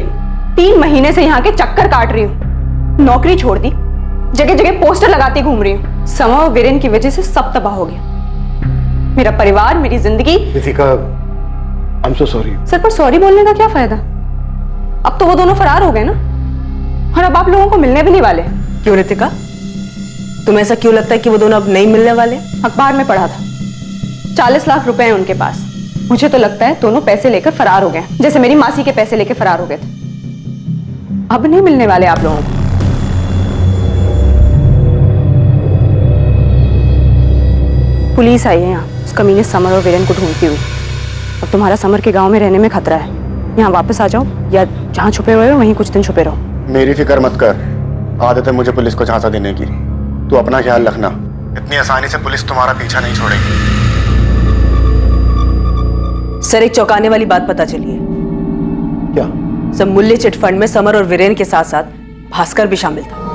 3 महीने से यहाँ के चक्कर काट रही हूँ। नौकरी छोड़ दी, जगह जगह पोस्टर लगाती घूम रही हूँ। समर और वीरेन की वजह से सब तबाह हो गया, मेरा परिवार, मेरी जिंदगी। Ritika, I'm so sorry। Sir, पर सॉरी बोलने का क्या फायदा? अब तो वो दोनों फरार हो गए ना, और अब आप लोगों को मिलने भी नहीं वाले। क्यों रितिका, तुम्हें ऐसा क्यों लगता है कि वो दोनों अब नहीं मिलने वाले? अखबार में पढ़ा था 40 लाख रुपए हैं उनके पास। मुझे तो लगता है दोनों पैसे लेकर फरार हो गए, जैसे मेरी मासी के पैसे लेकर फरार हो गए थे। अब नहीं मिलने वाले आप लोगों को। पुलिस आई है यहाँ उस कमीने समर और वीरेन को ढूंढती हुई। अब तुम्हारा समर के गांव में रहने में खतरा है। यहाँ वापस आ जाओ या जहाँ छुपे हुए हो वहीं कुछ दिन छुपे रहो। मेरी फिक्र मत कर, आदत है मुझे पुलिस को झांसा देने की। तू अपना ख्याल रखना, इतनी आसानी से पुलिस तुम्हारा पीछा नहीं छोड़ेगी। सर, एक चौंकाने वाली बात पता चली है। क्या? सब मूल्य चिट फंड में समर और वीरेन के साथ साथ भास्कर भी शामिल था।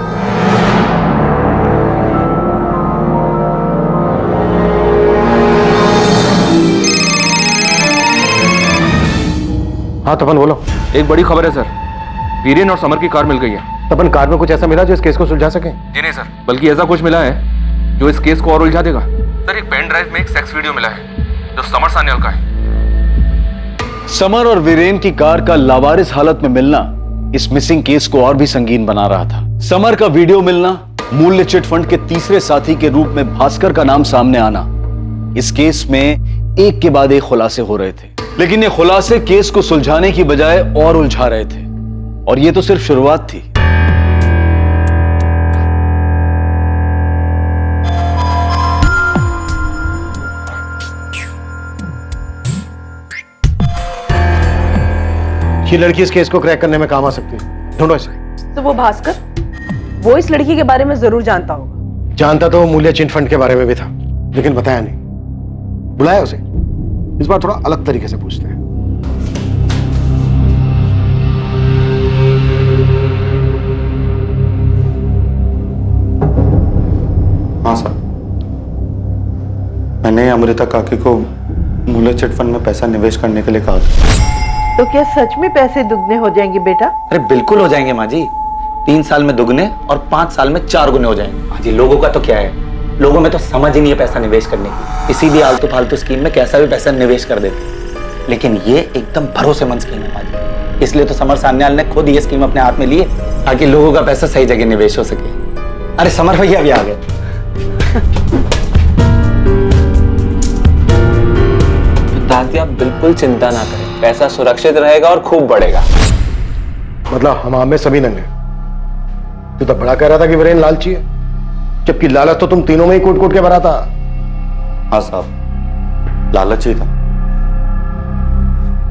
हाँ तपन बोलो। एक बड़ी खबर है सर, वीरेन और समर की कार मिल गई है। तपन, कार में कुछ ऐसा मिला जो इस केस को सुलझा सके? जी नहीं सर, बल्कि ऐसा कुछ मिला है जो इस केस को और उलझा देगा। सर, एक पेन ड्राइव में एक सेक्स वीडियो मिला है जो समर सान्याल का है। समर और वीरेन की कार का लावारिस हालत में मिलना इस मिसिंग केस को और भी संगीन बना रहा था। समर का वीडियो मिलना, मूल्य चिट फंड के तीसरे साथी के रूप में भास्कर का नाम सामने आना, इस केस में एक के बाद एक खुलासे हो रहे थे। लेकिन ये खुलासे केस को सुलझाने की बजाय और उलझा रहे थे, और ये तो सिर्फ शुरुआत थी। ये लड़की इस केस को क्रैक करने में काम आ सकती है, ढूंढो इसे। तो वो भास्कर, वो इस लड़की के बारे में जरूर जानता होगा। जानता तो मूल्य चिट फंड के बारे में भी था, लेकिन बताया नहीं। बुलाया उसे, इस बार थोड़ा अलग तरीके से पूछते हैं। हाँ सर, मैंने अमृता काकी को मूल्य चिट फंड में पैसा निवेश करने के लिए कहा था। तो क्या सच में पैसे दुगने हो जाएंगे बेटा? अरे बिल्कुल हो जाएंगे माँ जी। 3 साल में दुगने और 5 साल में 4 गुने हो जाएंगे। माँ जी, लोगों का तो क्या है, लोगों में तो समझ ही नहीं है पैसा निवेश करने की। किसी भी आलतू फालतू स्कीम में कैसा भी पैसा निवेश कर देते, लेकिन ये एकदम भरोसेमंद स्कीम है माँ जी। इसलिए तो समर सान्याल ने खुद ये स्कीम अपने हाथ में ली है, ताकि लोगों का पैसा सही जगह निवेश हो सके। अरे समर भैया भी आ गए। दादी, आप बिल्कुल चिंता ना करें, पैसा सुरक्षित रहेगा और खूब बढ़ेगा। मतलब हम में सभी नंगे। तू तो बड़ा कह रहा था कि वीरेन लालची है, जबकि लालच तो तुम तीनों में ही कूट कूट के भरा था। हाँ साहब, लालच ही था।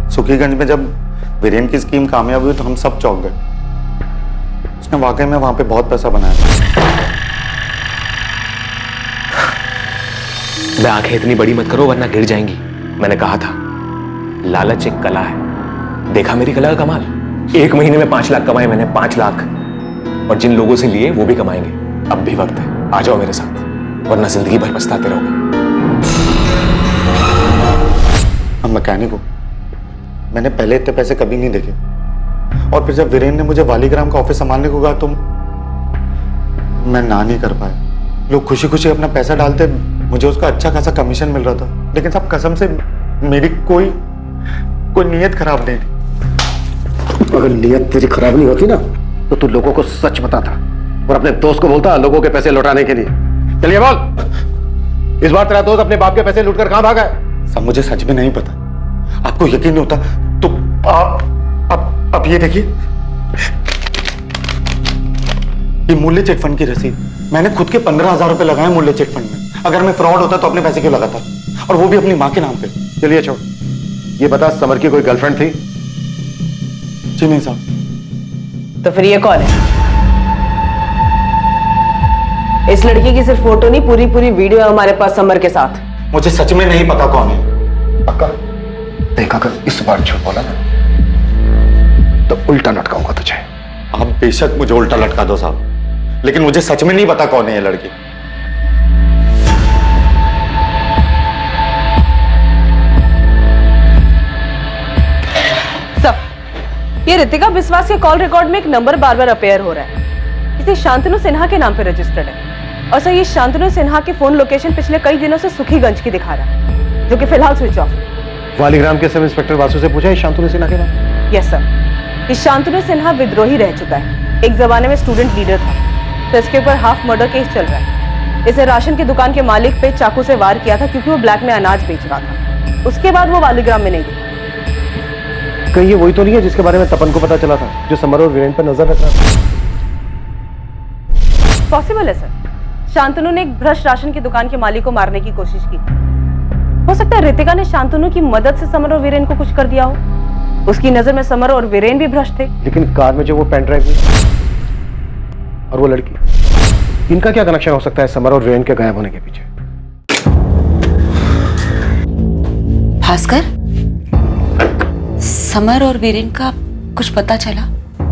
सुखीगंज में जब वीरेन की स्कीम कामयाब हुई तो हम सब चौंक गए। उसने वाकई में वहां पे बहुत पैसा बनाया था। मैं आंखें इतनी बड़ी मत करो वरना गिर जाएंगी। मैंने कहा था, लालच एक कला है। देखा मेरी कला का कमाल। 1 महीने में 5 लाख कमाए मैंने, 5 लाख। और जिन लोगों से लिए वो भी कमाएंगे। अब भी वक्त है, आ जाओ मेरे साथ, वरना जिंदगी भर पछताते रहोगे। हम मैकेनिक हो, मैंने पहले इतने पैसे कभी नहीं देखे। और फिर जब वीरेन ने मुझे वालीग्राम का ऑफिस संभालने को कहा तो मैं ना नहीं कर पाया। लोग खुशी खुशी अपना पैसा डालते, मुझे उसका अच्छा खासा कमीशन मिल रहा था। लेकिन सब कसम से मेरी कोई नीयत खराब नहीं थी। अगर नीयत तेरी खराब नहीं होती ना तो तू लोगों को सच बताता और अपने दोस्त को बोलता लोगों के पैसे लौटाने के लिए। चलिए बोल, इस बार तेरा दोस्त अपने बाप के पैसे लूटकर कहां भागा है? सब मुझे सच में नहीं पता। आपको यकीन नहीं होता तो आप ये देखिए, ये मूल्य चिट फंड की रसीद। मैंने खुद के 15,000 रुपए लगाए मूल्य चिट फंड में। अगर मैं फ्रॉड होता तो अपने पैसे क्यों लगाता, और वो भी अपनी मां के नाम पे। चलिए छोड़, ये बता, समर की कोई गर्लफ्रेंड थी? जी नहीं साहब। तो फिर ये कौन है? इस लड़की की सिर्फ फोटो नहीं, पूरी पूरी वीडियो है हमारे पास समर के साथ। मुझे सच में नहीं पता कौन है। पक्का? देखा कर, इस बार झूठ बोला ना तो उल्टा लटकाऊंगा तुझे। आप बेशक मुझे उल्टा लटका दो साहब, लेकिन मुझे सच में नहीं पता कौन है ये लड़की। ये रितिका विश्वास के कॉल रिकॉर्ड में एक नंबर बार बार अपेयर हो रहा है, किसी शांतनु सिन्हा के नाम पे रजिस्टर्ड है। और सर, ये शांतनु सिन्हा की फोन लोकेशन पिछले कई दिनों से सुखीगंज की दिखा रहा है, जो कि फिलहाल स्विच ऑफ है। वालीग्राम के सब इंस्पेक्टर वासु से पूछा, शांतनु सिन्हा के नाम? यस सर, ये शांतनु सिन्हा विद्रोही रह चुका है। एक जमाने में स्टूडेंट लीडर था, तो इसके ऊपर हाफ मर्डर केस चल रहा है। इसे राशन की दुकान के मालिक पे चाकू से वार किया था क्योंकि वो ब्लैक में अनाज बेच रहा था। उसके बाद वो वालीग्राम में नहीं दिखा। कहीं ये वही तो नहीं है जिसके बारे में तपन को पता चला था, जो समर और वीरेन पर नजर रख रहा था? पॉसिबल है सर। शांतनु ने एक भ्रष्ट राशन की दुकान के मालिक को मारने की कोशिश की थी। हो सकता है रितिका ने शांतनु की मदद से समर और वीरेन को कुछ कर दिया हो। उसकी नजर में समर और वीरेन भी भ्रष्ट थे। लेकिन कार में जो वो पेन ड्राइव और वो लड़की, इनका क्या कनेक्शन हो सकता है समर और वीरेन के गायब होने के पीछे? भास्कर, समर और वीरेन का कुछ पता चला?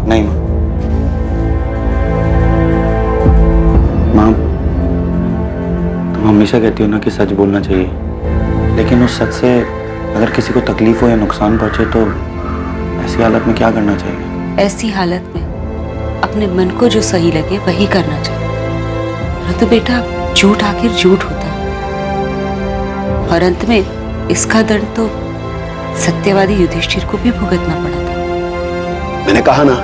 नहीं माँ, तुम हमेशा कहती हो ना कि सच बोलना चाहिए, लेकिन उस सच से अगर किसी को तकलीफ हो या नुकसान पहुंचे तो ऐसी हालत में क्या करना चाहिए? ऐसी हालत में अपने मन को जो सही लगे वही करना चाहिए। तो बेटा, झूठ आखिर झूठ होता है और अंत में इसका दंड तो सत्यवादी युधिष्ठिर को भी भुगतना पड़ा था। मैंने कहा ना,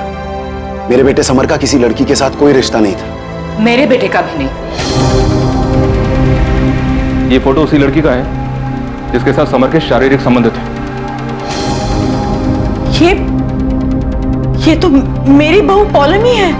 मेरे बेटे समर का किसी लड़की के साथ कोई रिश्ता नहीं था। मेरे बेटे का भी नहीं। ये फोटो उसी लड़की का है जिसके साथ समर के शारीरिक संबंध थे। ये तो मेरी बहू पौलमी है।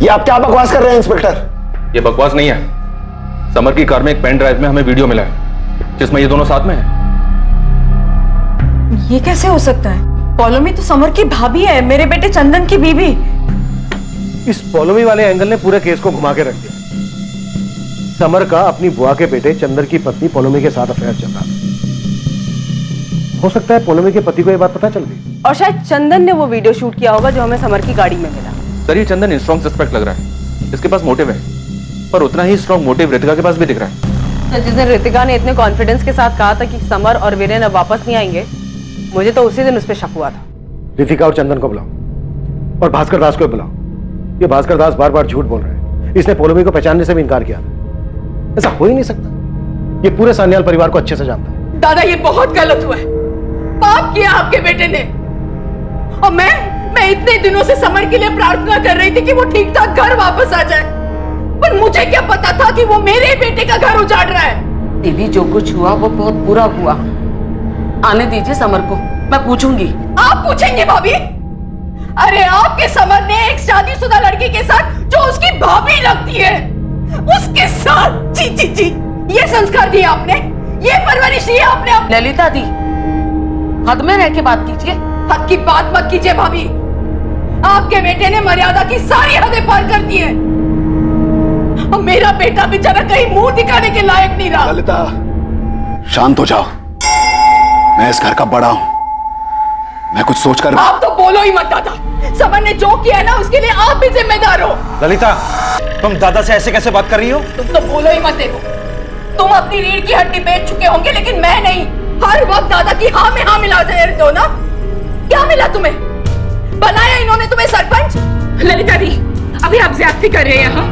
ये आप क्या बकवास कर रहे हैं इंस्पेक्टर? ये बकवास नहीं है। समर की कार में एक पेन ड्राइव में हमें वीडियो मिला है जिसमें ये दोनों साथ में हैं। ये कैसे हो सकता है? पौलमी तो समर की भाभी है, मेरे बेटे चंदन की बीवी। इस पौलमी वाले एंगल ने पूरे केस को घुमा के रख दिया। समर का अपनी बुआ के बेटे चंदन की पत्नी पौलमी के साथ अफेयर चल रहा था। हो सकता है पौलमी के पति को ये बात पता चल गई और शायद चंदन ने वो वीडियो शूट किया होगा जो हमें समर की गाड़ी में मिला। सर, ये चंदन स्ट्रॉन्ग सस्पेक्ट लग रहा है। इसके पास मोटिव है, पर उतना ही स्ट्रॉन्ग मोटिव रितिका के पास भी दिख रहा है। तो जिस दिन रितिका ने इतने कॉन्फिडेंस के साथ कहा था कि समर और वीरेन अब वापस नहीं आएंगे, मुझे तो उसी दिन उस पर शक हुआ था। रितिका और चंदन को बुलाओ और भास्कर दास को बुलाओ। ये भास्कर दास बार बार झूठ बोल रहे हैं। इसने पौलमी को पहचानने से भी इनकार किया था। ऐसा हो ही नहीं सकता। ये पूरे सान्याल परिवार को अच्छे से जानता है। दादा, ये बहुत गलत हुआ है। पाप किया आपके बेटे ने। और मैं इतने दिनों से समर के लिए प्रार्थना कर रही थी कि वो ठीक ठाक घर वापस आ जाए, पर मुझे क्या पता था कि वो मेरे बेटे का घर उजाड़ रहा है। दीदी, जो कुछ हुआ वो बहुत बुरा हुआ। आने दीजिए समर को, मैं पूछूंगी। आप पूछेंगे भाभी? अरे आपके समर ने एक शादीशुदा लड़की के साथ जो उसकी भाभी लगती है उसके साथ जी जी जी ये संस्कार दिए आपने, ये परवरिश दी आपने। ललिता दी, हद में रह के बात कीजिए। हद की बात मत कीजिए भाभी। आपके बेटे ने मर्यादा की सारी हदें पार कर दी है। मेरा बेटा बेचारा कहीं मुंह दिखाने के लायक नहीं रहा। ललिता, शांत हो जाओ। मैं इस घर का बड़ा हूं, मैं कुछ सोच कर। आप तो बोलो ही मत दादा। समर ने जो किया है ना, उसके लिए आप भी जिम्मेदार हो। ललिता, तुम दादा से ऐसे कैसे बात कर रही हो? तुम तो बोलो ही मत। देखो, तुम अपनी रीढ़ की हड्डी बेच चुके होंगे, लेकिन मैं नहीं। हर वक्त दादा की हाँ में हाँ मिला दो ना। क्या मिला तुम्हें? बनाया इन्होंने तुम्हें सरपंच। ललिता दी, अभी आप ज्यादती कर रहे हैं यहाँ।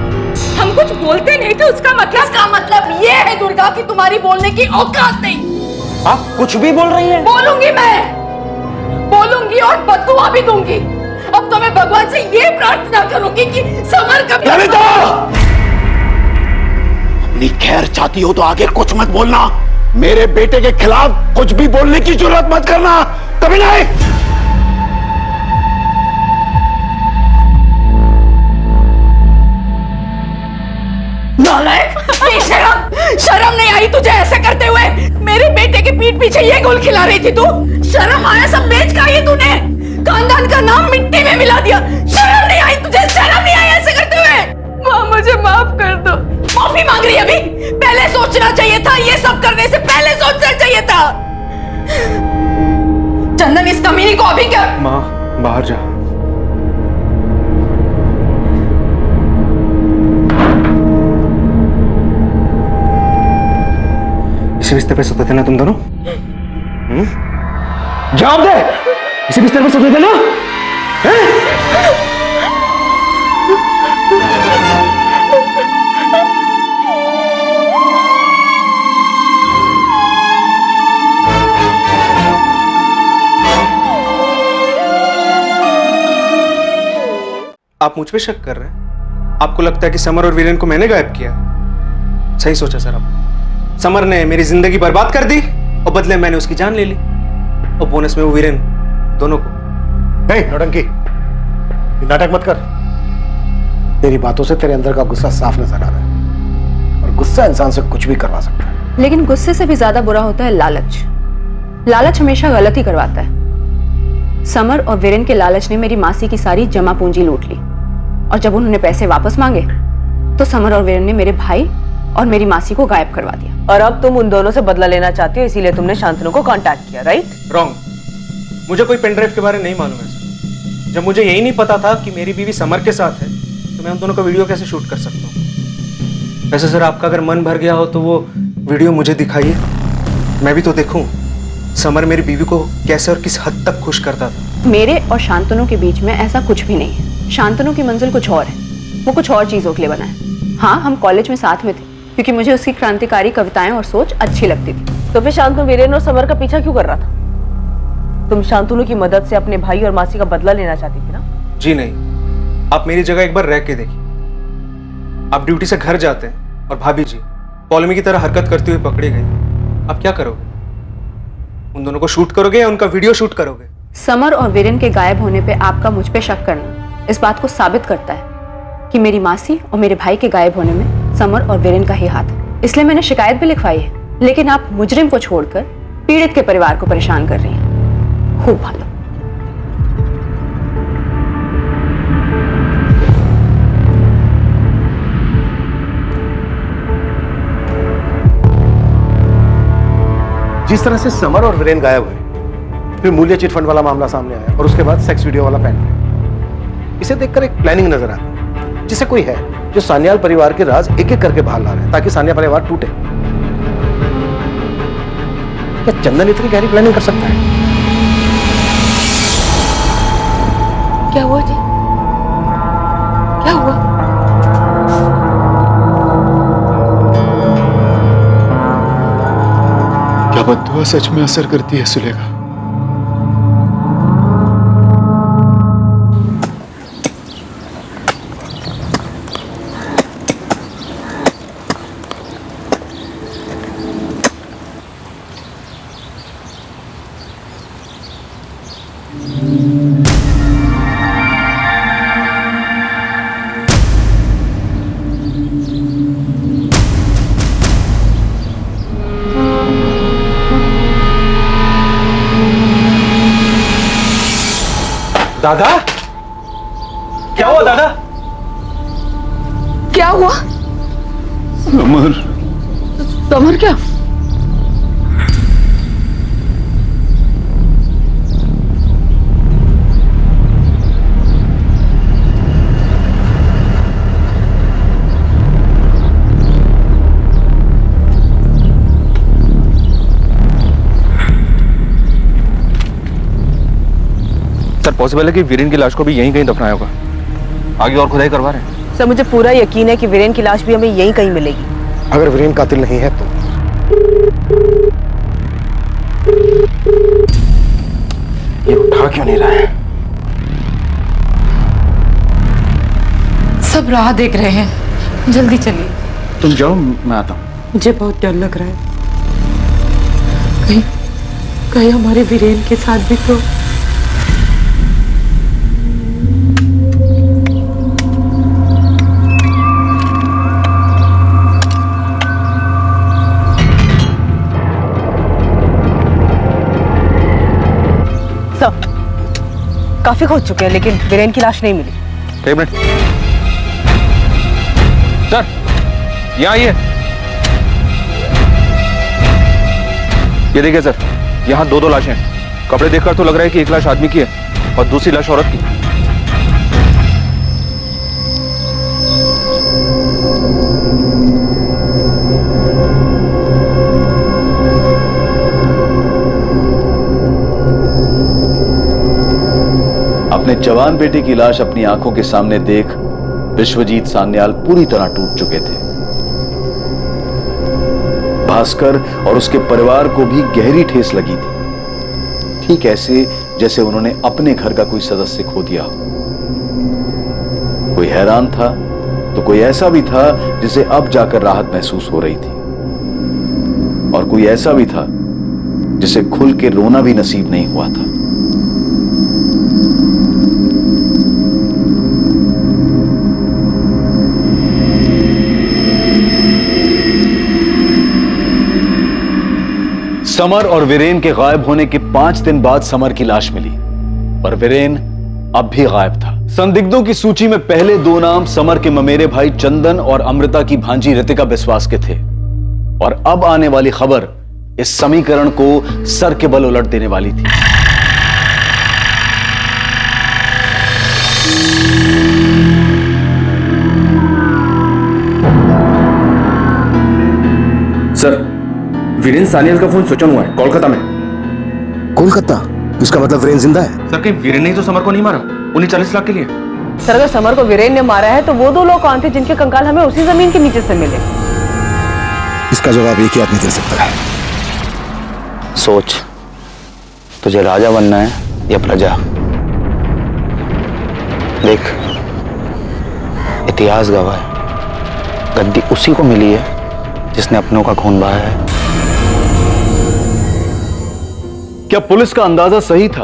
हम कुछ बोलते नहीं तो उसका मतलब ये है दुर्गा कि तुम्हारी बोलने की औकात नहीं। आप कुछ भी बोल रही हैं? बोलूंगी, मैं बोलूंगी और बद्दुआ भी दूंगी। अब तो मैं भगवान से ये प्रार्थना करूंगी कि समर कभी। ललिता, अपनी खैर चाहती हो तो आगे कुछ मत बोलना। मेरे बेटे के खिलाफ कुछ भी बोलने की जरूरत मत करना, कभी नहीं। नालायक, शर्म नहीं आई तुझे ऐसा करते हुए? मेरे बेटे के पीठ पीछे ये गोल खिला रही थी तू। शर्म आया? सब बेच का ये तूने खानदान का नाम मिट्टी में मिला दिया। शर्म नहीं आई तुझे? शर्म नहीं आई ऐसे करते हुए? माँ, मुझे माफ कर दो। माफी मांग रही अभी? पहले सोचना चाहिए था। ये सब करने से पहले सोचना चाहिए था। चंदन, इस कमीनी को अभी क्या? माँ, बाहर जा। इसी बिस्तर पे सोते थे ना तुम दोनों? जवाब दे। इसी बिस्तर पे सोते थे ना? आप मुझ पे शक कर रहे हैं? आपको लगता है कि समर और वीरेन को मैंने गायब किया? सही सोचा सर आप। समर ने मेरी जिंदगी बर्बाद कर दी और बदले मैंने उसकी जान ले ली, और बोनस में वो वीरेन, दोनों को। नौटंकी, नाटक मत कर। तेरी बातों से तेरे अंदर का गुस्सा साफ नजर आ रहा है, और गुस्सा इंसान से कुछ भी करवा सकता है। लेकिन गुस्से से भी ज्यादा बुरा होता है लालच। लालच हमेशा गलत ही करवाता है। समर और वीरेन के लालच ने मेरी मासी की सारी जमा पूंजी लूट ली, और जब उन्होंने पैसे वापस मांगे तो समर और वीरेन ने मेरे भाई और मेरी मासी को गायब करवा दिया। और अब तुम उन दोनों से बदला लेना चाहती हो, इसीलिए तुमने शांतनु को कांटेक्ट किया, राइट? रॉन्ग। मुझे कोई पेन ड्राइव के बारे में नहीं मालूम है सर। जब मुझे यही नहीं पता था कि मेरी बीवी समर के साथ है, तो मैं उन दोनों का वीडियो कैसे शूट कर सकता हूँ? वैसे सर, आपका अगर मन भर गया हो तो वो वीडियो मुझे दिखाइए, मैं भी तो देखूं समर मेरी बीवी को कैसे और किस हद तक खुश करता था। मेरे और शांतनु के बीच में ऐसा कुछ भी नहीं है। शांतनु की मंजिल कुछ और है, वो कुछ और चीजों के लिए बना है। हाँ, हम कॉलेज में साथ में थे क्योंकि मुझे उसकी क्रांतिकारी कविताएं और सोच अच्छी लगती थी। तो फिर शांतनु वीरेन और समर का पीछा क्यों कर रहा था? तुम शांतनु की मदद से अपने भाई और मासी का बदला लेना चाहती थी ना? जी नहीं, आप मेरी जगह एक बार रह के देखिए। आप ड्यूटी से घर जाते हैं और भाभी जी पॉलोमी की तरह हरकत करती हुई पकड़ी गई, आप क्या करोगे? उन दोनों को शूट करोगे या उनका वीडियो शूट करोगे? समर और वीरेन के गायब होने पे आपका मुझ पे शक करना इस बात को साबित करता है कि मेरी मासी और मेरे भाई के गायब होने में समर और वीरेन का ही हाथ है। इसलिए मैंने शिकायत भी लिखवाई है, लेकिन आप मुजरिम को छोड़कर पीड़ित के परिवार को परेशान कर रही हैं। खूब भालो। जिस तरह से समर और वीरेन गायब हुए, फिर मूल्य चिट फंड वाला मामला सामने आया, और उसके बाद सेक्स वीडियो वाला पेन ड्राइव, इसे देखकर एक प्लानिंग नजर आती है, जिसे कोई है जो सान्याल परिवार के राज एक एक करके बाहर ला रहे हैं ताकि सान्याल परिवार टूटे। क्या चंदन इतनी गहरी प्लानिंग कर सकता है? क्या हुआ जी? क्या हुआ? क्या बद्दुआ सच में असर करती है सुलेखा? दादा, क्या हुआ दादा? क्या हुआ? समर। समर क्या? सर, पॉसिबल है कि वीरेन की लाश को भी यहीं कहीं दफनाया होगा। आगे और खुदाई करवा रहे हैं। सर, मुझे पूरा यकीन है कि वीरेन की लाश भी हमें यहीं कहीं मिलेगी। अगर वीरेन कातिल नहीं है तो ये उठा क्यों नहीं रहा है? सब राह देख रहे हैं, जल्दी चलिए। तुम जाओ, मैं आता हूँ। मुझे बहुत डर लग रहा है, कहीं हमारे वीरेन के साथ भी तो। काफी खोज चुके हैं लेकिन वीरेन की लाश नहीं मिली। एक मिनट सर, यहाँ आइए। ये देखिए सर, यहाँ दो लाशें हैं। कपड़े देखकर तो लग रहा है कि एक लाश आदमी की है और दूसरी लाश औरत की। अपने जवान बेटे की लाश अपनी आंखों के सामने देख विश्वजीत सान्याल पूरी तरह टूट चुके थे। भास्कर और उसके परिवार को भी गहरी ठेस लगी थी, ठीक ऐसे जैसे उन्होंने अपने घर का कोई सदस्य खो दिया हो। कोई हैरान था तो कोई ऐसा भी था जिसे अब जाकर राहत महसूस हो रही थी, और कोई ऐसा भी था जिसे खुल के रोना भी नसीब नहीं हुआ था। समर और वीरेन के गायब होने के 5 दिन बाद समर की लाश मिली, पर वीरेन अब भी गायब था। संदिग्धों की सूची में पहले 2 नाम समर के ममेरे भाई चंदन और अमृता की भांजी रितिका बिस्वास के थे, और अब आने वाली खबर इस समीकरण को सर के बल उलट देने वाली थी। सर, वीरेन सानियाल का फोन स्विच ऑन हुआ है कोलकाता में। कोलकाता? इसका मतलब वीरेन जिंदा है? सर, कहीं वीरेन ने तो समर को नहीं मारा उन्हें 40 लाख के लिए? सर, अगर समर को वीरेन ने मारा है तो वो 2 लोग कौन थे जिनके कंकाल हमें उसी जमीन के नीचे से मिले? इसका जवाब एक ही आदमी दे सकता है। सोच, तुझे राजा बनना है या प्रजा? देख, इतिहास गवाह है, गद्दी उसी को मिली है जिसने अपनों का खून बहाया है। क्या पुलिस का अंदाजा सही था?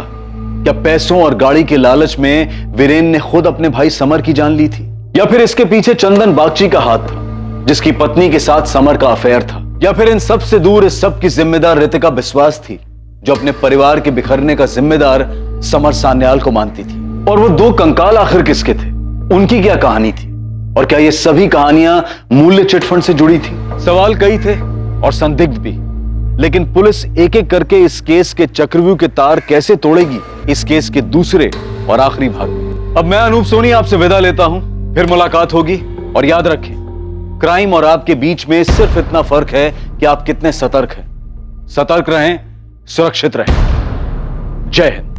क्या पैसों और गाड़ी के लालच में वीरेन ने खुद अपने भाई समर की जान ली थी, या फिर इसके पीछे चंदन बागची का हाथ था जिसकी पत्नी के साथ समर का अफेयर था, या फिर इन सब से दूर इस सब की जिम्मेदार रितिका बिस्वास थी जो अपने परिवार के बिखरने का जिम्मेदार समर सान्याल को मानती थी? और वो 2 कंकाल आखिर किसके थे? उनकी क्या कहानी थी? और क्या ये सभी कहानियां मूल्य चिटफंड से जुड़ी थी? सवाल कई थे और संदिग्ध भी, लेकिन पुलिस एक एक करके इस केस के चक्रव्यूह के तार कैसे तोड़ेगी, इस केस के दूसरे और आखिरी भाग में। अब मैं अनूप सोनी आपसे विदा लेता हूं, फिर मुलाकात होगी। और याद रखें, क्राइम और आपके बीच में सिर्फ इतना फर्क है कि आप कितने सतर्क हैं। सतर्क रहें, सुरक्षित रहें। जय हिंद।